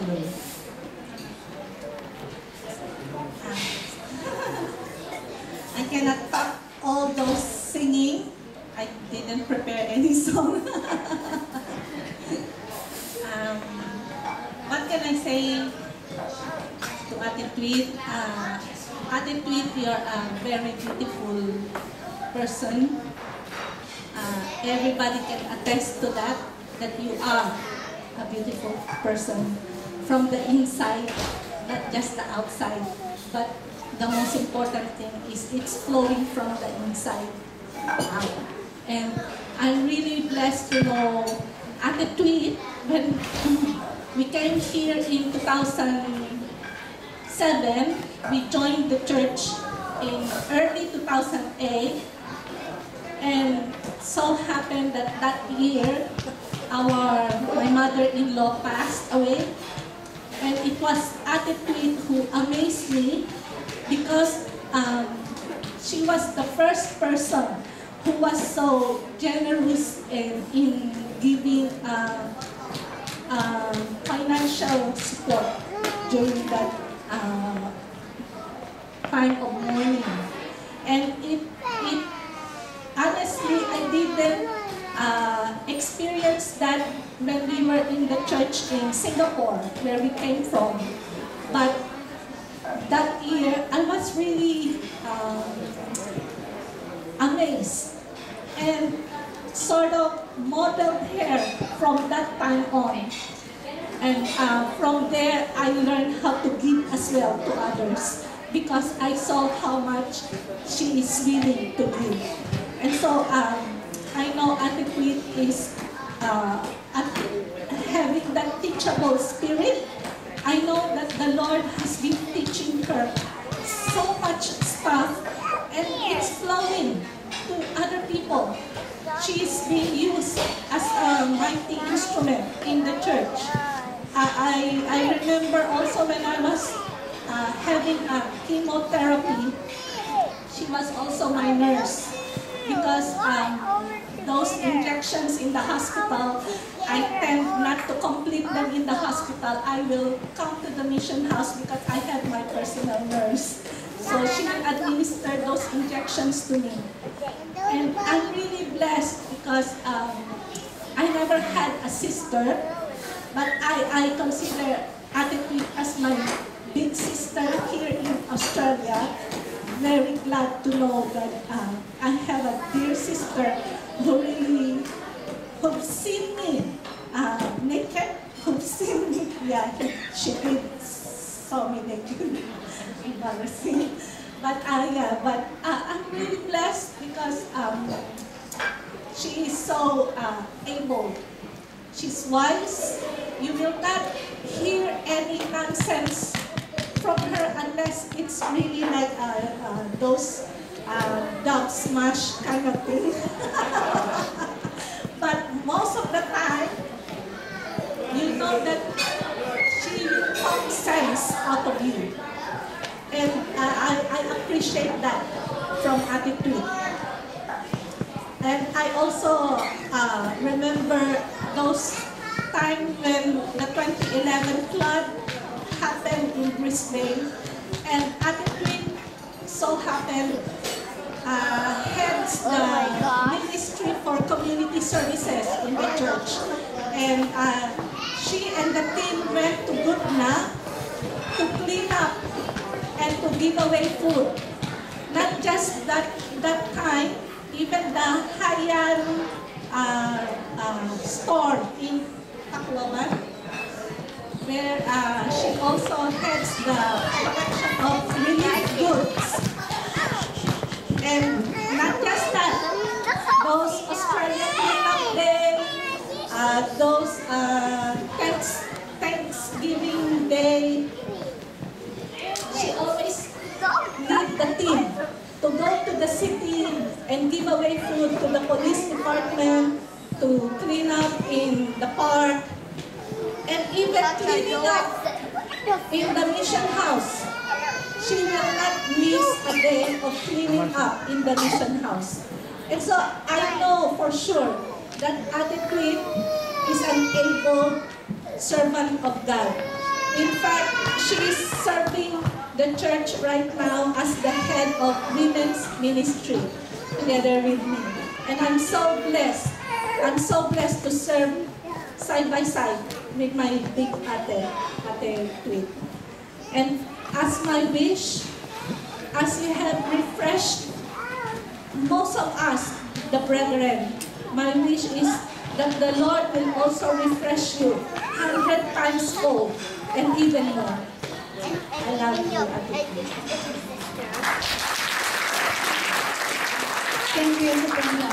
you. I cannot talk all those singing. I didn't prepare any song. What can I say to Ate Tweet? Ate Tweet, you're a very beautiful person. Everybody can attest to that you are a beautiful person from the inside, not just the outside. But the most important thing is it's flowing from the inside out. And I'm really blessed to know Ate Tweet. When we came here in 2007, we joined the church in early 2008. And so happened that that year, my mother-in-law passed away. And it was Ate Tweet who amazed me because she was the first person who was so generous in giving financial support during that time of mourning. And honestly, I didn't experience that when we were in the church in Singapore, where we came from. But that year, I was really amazed and sort of modeled her from that time on. And from there, I learned how to give as well to others because I saw how much she is willing to give. And so I know Ate Tweet is having that teachable spirit. I know that the Lord has been teaching her so much stuff and it's flowing to other people. She is being used as a mighty instrument in the church. I remember also when I was having a chemotherapy, she was also my nurse because those injections in the hospital, I tend not to complete them in the hospital. I will come to the mission house because I have my personal nurse. So she will administer those injections to me. And I'm really blessed because I never had a sister, but I consider Ate Tweet as my big sister here in Australia. Very glad to know that I have a dear sister who've seen me naked, who've seen me, yeah, she did saw me naked, embarrassing. But I'm really blessed because she is so able. She's wise. You will not hear any nonsense from her unless it's really like those dog smash kind of thing. But most of the time, you know that she will talk sense out of you. And I appreciate that from Ate Tweet. And I also remember those times when the 2011 flood happened in Brisbane, and Ate Tweet so happened heads the Ministry for Community Services in the church. And she and the team went to Gutna to clean up and to give away food. Not just that time, even the Haiyan store in Tacloban, where she also heads the production of relief goods. And not just that, those Australian Cleanup Day, those Thanksgiving Day, she always lead the team to go to the city and give away food to the police department, to clean up in the park, and even cleaning up in the mission house. She will not miss a day of cleaning up in the mission house. And so I know for sure that Ate Tweet is an able servant of God. In fact, she is serving the church right now as the head of women's ministry together with me. And I'm so blessed. I'm so blessed to serve side by side with my big Ate Tweet. And as my wish, as you have refreshed most of us, the brethren, my wish is that the Lord will also refresh you 100 times fold and even more. I love you, Ate. Thank you, Ate.